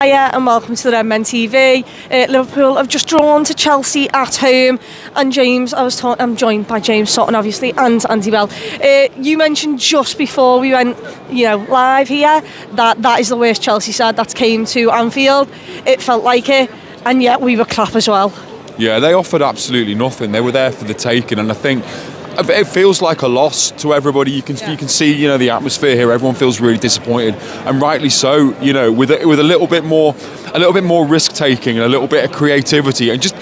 Hiya and welcome to the Redmen TV. Liverpool have just drawn to Chelsea at home, and I'm joined by James Sutton, obviously, and Andy Bell. You mentioned just before we went, live here, that is the worst Chelsea side that's came to Anfield. It felt like it, and yet we were crap as well. Yeah, they offered absolutely nothing. They were there for the taking, and I think it feels like a loss to everybody. You can see, the atmosphere here. Everyone feels really disappointed, and rightly so. With a little bit more risk taking and a little bit of creativity, and just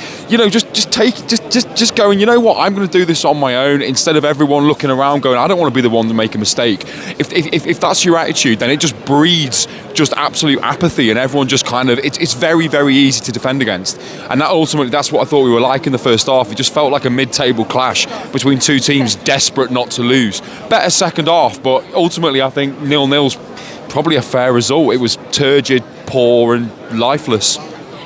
going. You know what? I'm going to do this on my own instead of everyone looking around going, I don't want to be the one to make a mistake. If that's your attitude, then it just breeds just absolute apathy, and everyone just kind of it's very, very easy to defend against, and that's what I thought we were like in the first half. It just felt like a mid-table clash between two teams desperate not to lose. Better second half, but ultimately I think 0-0's probably a fair result. It was turgid, poor and lifeless.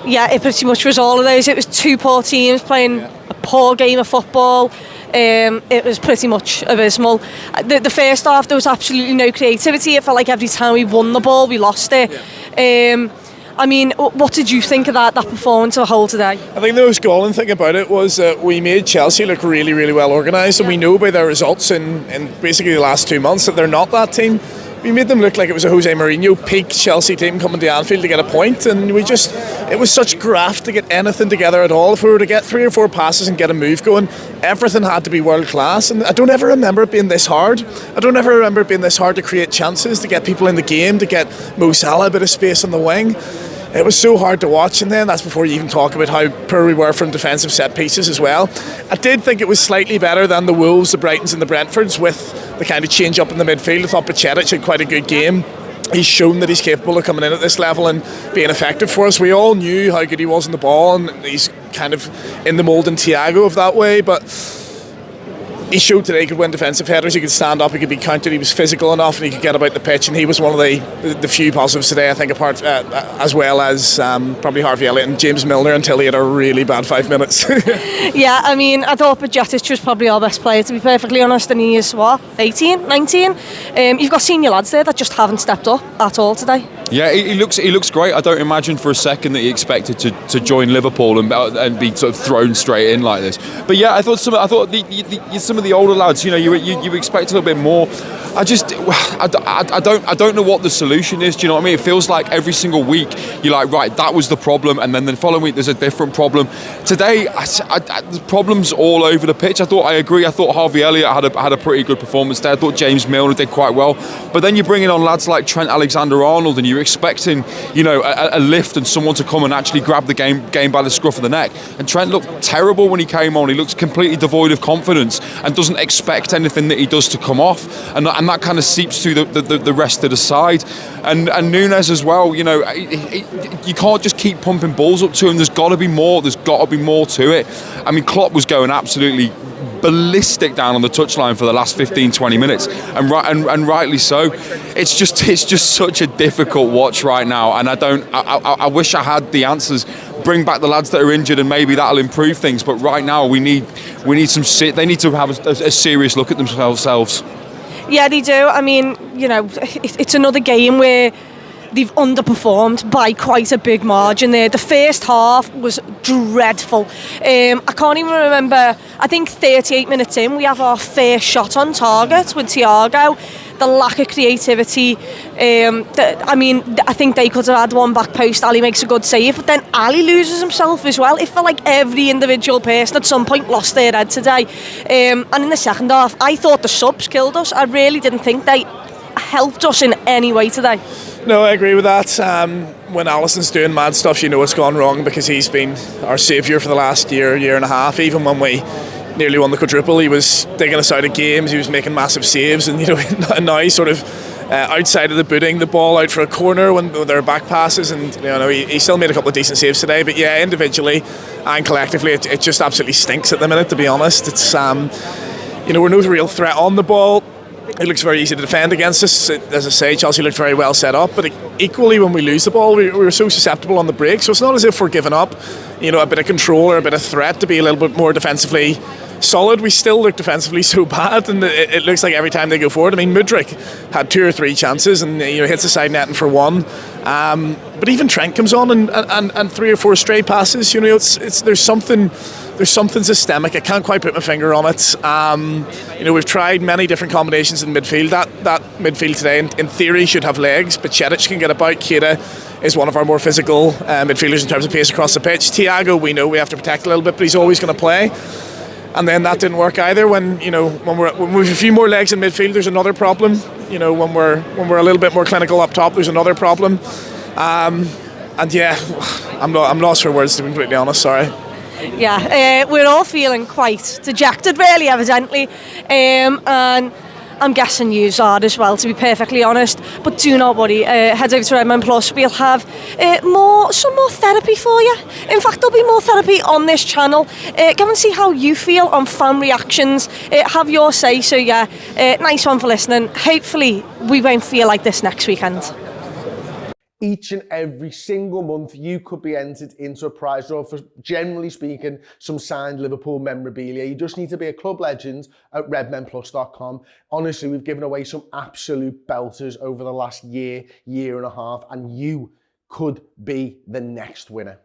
Yeah, it pretty much was all of those. It was two poor teams playing a poor game of football. It was pretty much abysmal. The first half, there was absolutely no creativity. It felt like every time we won the ball, we lost it. What did you think of that performance of the whole today? I think the most galling thing about it was that we made Chelsea look really, really well organised, and we know by their results in basically the last 2 months that they're not that team. We made them look like it was a Jose Mourinho peak Chelsea team coming to Anfield to get a point, and it was such graft to get anything together at all. If we were to get 3 or 4 passes and get a move going, everything had to be world class, and I don't ever remember it being this hard. I don't ever remember it being this hard to create chances, to get people in the game, to get Mo Salah a bit of space on the wing. It was so hard to watch, and then that's before you even talk about how poor we were from defensive set pieces as well. I did think it was slightly better than the Wolves, the Brightons and the Brentfords with the kind of change up in the midfield. I thought Pacetic had quite a good game. He's shown that he's capable of coming in at this level and being effective for us. We all knew how good he was on the ball, and he's kind of in the mould in Thiago of that way, but he showed today he could win defensive headers, he could stand up, he could be counted, he was physical enough, and he could get about the pitch, and he was one of the few positives today, I think, apart as well as probably Harvey Elliott and James Milner, until he had a really bad 5 minutes. Yeah, I thought Pacetic was probably our best player, to be perfectly honest, and he is 18, 19? You've got senior lads there that just haven't stepped up at all today. Yeah, he looks great. I don't imagine for a second that he expected to join Liverpool and be sort of thrown straight in like this. But yeah, I thought some of the older lads, you expect a little bit more. I don't know what the solution is. Do you know what I mean? It feels like every single week you're like, right, that was the problem, and then the following week there's a different problem. Today, the problems all over the pitch. I agree. I thought Harvey Elliott had a pretty good performance there. I thought James Milner did quite well. But then you're bringing on lads like Trent Alexander-Arnold, and you're expecting, a lift and someone to come and actually grab the game by the scruff of the neck. And Trent looked terrible when he came on. He looks completely devoid of confidence and doesn't expect anything that he does to come off. And that kind of seeps through the rest of the side. And Núñez as well. You can't just keep pumping balls up to him. There's got to be more. There's got to be more to it. Klopp was going absolutely ballistic down on the touchline for the last 15-20 minutes, and rightly so. It's just such a difficult watch right now, and I wish I had the answers. Bring back the lads that are injured, and maybe that'll improve things. But right now, we need they need to have a serious look at themselves. Yeah, they do. It's another game where they've underperformed by quite a big margin there. The first half was dreadful. I can't even remember, I think 38 minutes in, we have our first shot on target with Thiago. The lack of creativity. I think they could have had one back post. Ali makes a good save, but then Ali loses himself as well. It felt like every individual person at some point lost their head today. And in the second half, I thought the subs killed us. I really didn't think they helped us in any way today. No, I agree with that. When Alisson's doing mad stuff, you know it's gone wrong, because he's been our saviour for the last year and a half. Even when we nearly won the quadruple, he was digging us out of games, he was making massive saves, and now he's sort of outside of the booting, the ball out for a corner when there are back passes, and he still made a couple of decent saves today. But yeah, individually and collectively, it just absolutely stinks at the minute, to be honest. It's we're no real threat on the ball. It looks very easy to defend against us. As I say, Chelsea looked very well set up, but equally when we lose the ball, we were so susceptible on the break. So it's not as if we're giving up, a bit of control or a bit of threat to be a little bit more defensively solid. We still look defensively so bad, and it looks like every time they go forward. Mudryk had 2 or 3 chances, and hits the side netting for one. But even Trent comes on and 3 or 4 stray passes. You know, there's something systemic. I can't quite put my finger on it. You know, we've tried many different combinations in midfield. That midfield today, in theory, should have legs. But Chetic can get about. Keita is one of our more physical midfielders in terms of pace across the pitch. Thiago, we know we have to protect a little bit, but he's always going to play. And then that didn't work either. When we have a few more legs in midfield, there's another problem. You know, when we're a little bit more clinical up top, there's another problem. And yeah, I'm lost for words, to be completely honest. Sorry. Yeah, we're all feeling quite dejected, really, evidently, and I'm guessing you are as well, to be perfectly honest. But do not worry, head over to Redmen Plus. We'll have some more therapy for you. In fact, there'll be more therapy on this channel. Go and see how you feel on fan reactions. Have your say. So yeah, nice one for listening. Hopefully, we won't feel like this next weekend. Each and every single month, you could be entered into a prize draw for, generally speaking, some signed Liverpool memorabilia. You just need to be a club legend at redmenplus.com. Honestly, we've given away some absolute belters over the last year and a half, and you could be the next winner.